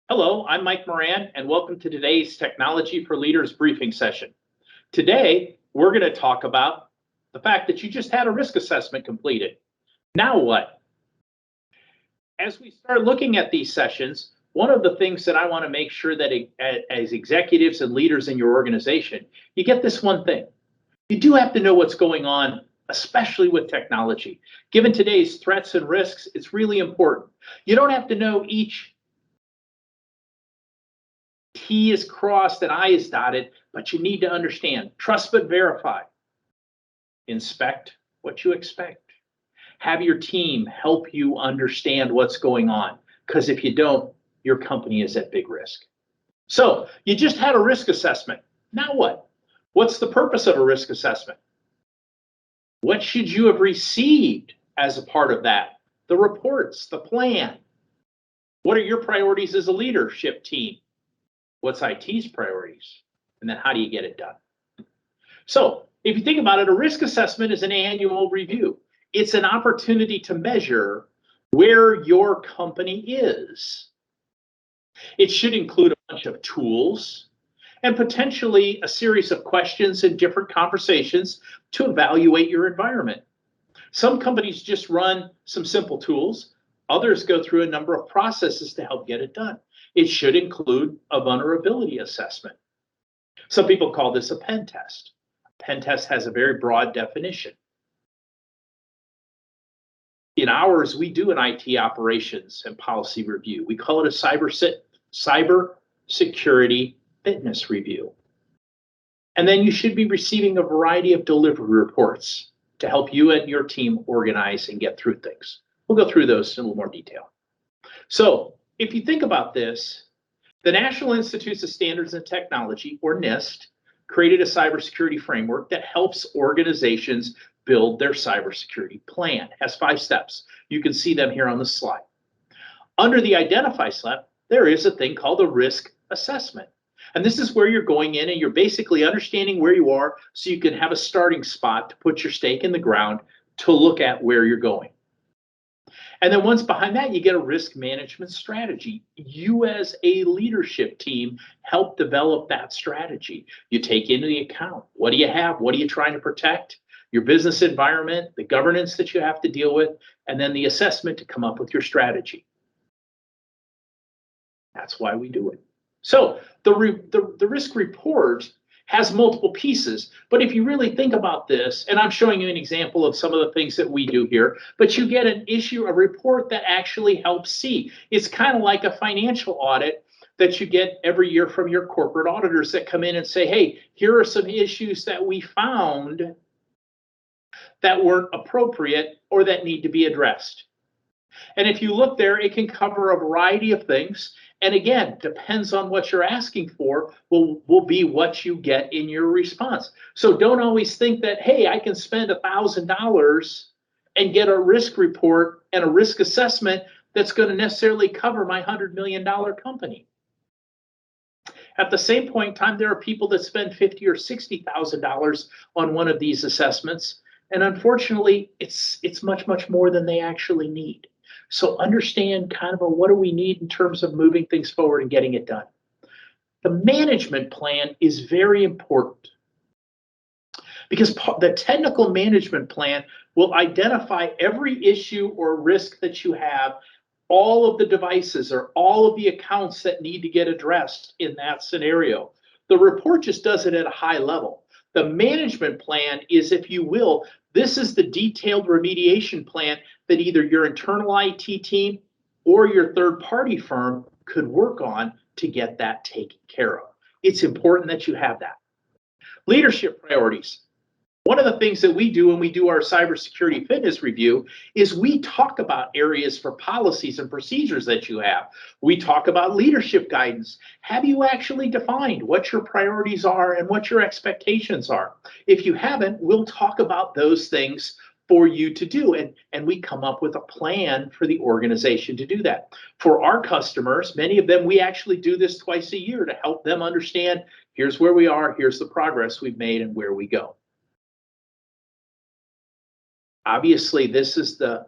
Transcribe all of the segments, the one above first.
Hello, I'm Mike Moran, and welcome to today's Technology for Leaders briefing session. Today, we're going to talk about the fact that you just had a risk assessment completed. Now what? As we start looking at these sessions, one of the things that I want to make sure that as executives and leaders in your organization, you get this one thing. You do have to know what's going on, especially with technology. Given today's threats and risks, it's really important. You don't have to know each T is crossed and I is dotted, but you need to understand. Trust but verify. Inspect what you expect. Have your team help you understand what's going on, because if you don't, your company is at big risk. So you just had a risk assessment. Now what? What's the purpose of a risk assessment? What should you have received as a part of that? The reports, the plan. What are your priorities as a leadership team? What's IT's priorities? And then how do you get it done? So if you think about it, a risk assessment is an annual review. It's an opportunity to measure where your company is. It should include a bunch of tools and potentially a series of questions and different conversations to evaluate your environment. Some companies just run some simple tools. Others go through a number of processes to help get it done. It should include a vulnerability assessment. Some people call this a pen test. A pen test has a very broad definition. In ours, we do an IT operations and policy review. We call it a cybersecurity fitness review. And then you should be receiving a variety of delivery reports to help you and your team organize and get through things. We'll go through those in a little more detail. So if you think about this, the National Institutes of Standards and Technology, or NIST, created a cybersecurity framework that helps organizations build their cybersecurity plan. It has 5 steps. You can see them here on the slide. Under the identify step, there is a thing called a risk assessment. And this is where you're going in and you're basically understanding where you are so you can have a starting spot to put your stake in the ground to look at where you're going. And then once behind that, you get a risk management strategy. You as a leadership team help develop that strategy. You take into the account, what do you have? What are you trying to protect? Your business environment, the governance that you have to deal with, and then the assessment to come up with your strategy. That's why we do it. So the risk report has multiple pieces, but if you really think about this, and I'm showing you an example of some of the things that we do here, but you get a report that actually helps see. It's kind of like a financial audit that you get every year from your corporate auditors that come in and say, hey, here are some issues that we found that weren't appropriate or that need to be addressed. And if you look there, it can cover a variety of things. And again, depends on what you're asking for, will be what you get in your response. So don't always think that, hey, I can spend $1,000 and get a risk report and a risk assessment that's going to necessarily cover my $100 million company. At the same point in time, there are people that spend $50,000 or $60,000 on one of these assessments. And unfortunately, it's much, much more than they actually need. So understand kind of what do we need in terms of moving things forward and getting it done. The management plan is very important because the technical management plan will identify every issue or risk that you have, all of the devices or all of the accounts that need to get addressed in that scenario. The report just does it at a high level. The management plan is, if you will, this is the detailed remediation plan that either your internal IT team or your third-party firm could work on to get that taken care of. It's important that you have that. Leadership priorities. One of the things that we do when we do our cybersecurity fitness review is we talk about areas for policies and procedures that you have. We talk about leadership guidance. Have you actually defined what your priorities are and what your expectations are? If you haven't, we'll talk about those things for you to do. And we come up with a plan for the organization to do that. For our customers, many of them, we actually do this twice a year to help them understand, here's where we are, here's the progress we've made, and where we go. Obviously, this is the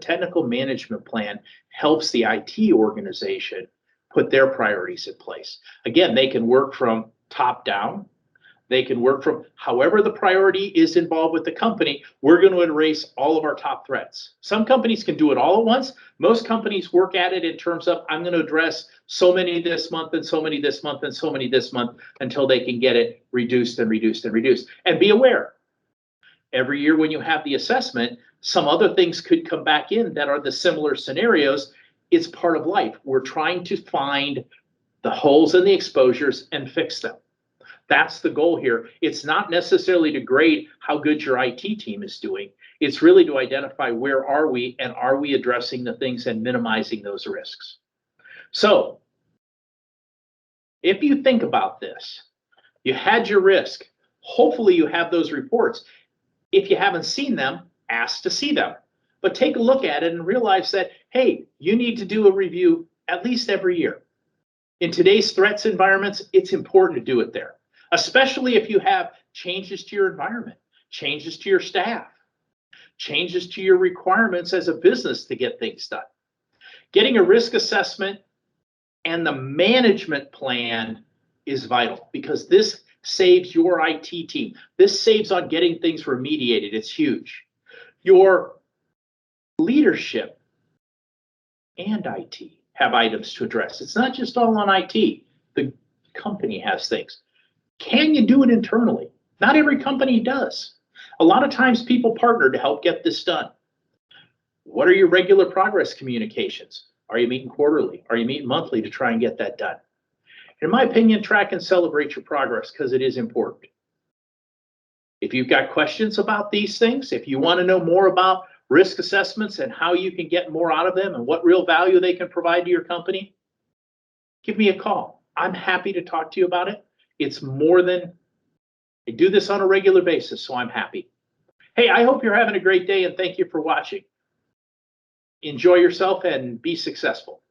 technical management plan helps the IT organization put their priorities in place. Again, they can work from top down. They can work from however the priority is involved with the company. We're going to erase all of our top threats. Some companies can do it all at once. Most companies work at it in terms of, I'm going to address so many this month and so many this month and so many this month until they can get it reduced and reduced and reduced. And be aware, every year when you have the assessment, some other things could come back in that are the similar scenarios. It's part of life. We're trying to find the holes in the exposures and fix them. That's the goal here. It's not necessarily to grade how good your IT team is doing. It's really to identify where are we and are we addressing the things and minimizing those risks. So if you think about this, you had your risk. Hopefully you have those reports. If you haven't seen them, ask to see them. But take a look at it and realize that, hey, you need to do a review at least every year. In today's threats environments, it's important to do it there, especially if you have changes to your environment, changes to your staff, changes to your requirements as a business to get things done. Getting a risk assessment and the management plan is vital because this saves your IT team. This saves on getting things remediated. It's huge. Your leadership and IT have items to address. It's not just all on IT. The company has things. Can you do it internally? Not every company does. A lot of times people partner to help get this done. What are your regular progress communications? Are you meeting quarterly? Are you meeting monthly to try and get that done? In my opinion, track and celebrate your progress because it is important. If you've got questions about these things, if you want to know more about risk assessments and how you can get more out of them and what real value they can provide to your company, give me a call. I'm happy to talk to you about it. It's more than, I do this on a regular basis, so I'm happy. Hey, I hope you're having a great day and thank you for watching. Enjoy yourself and be successful.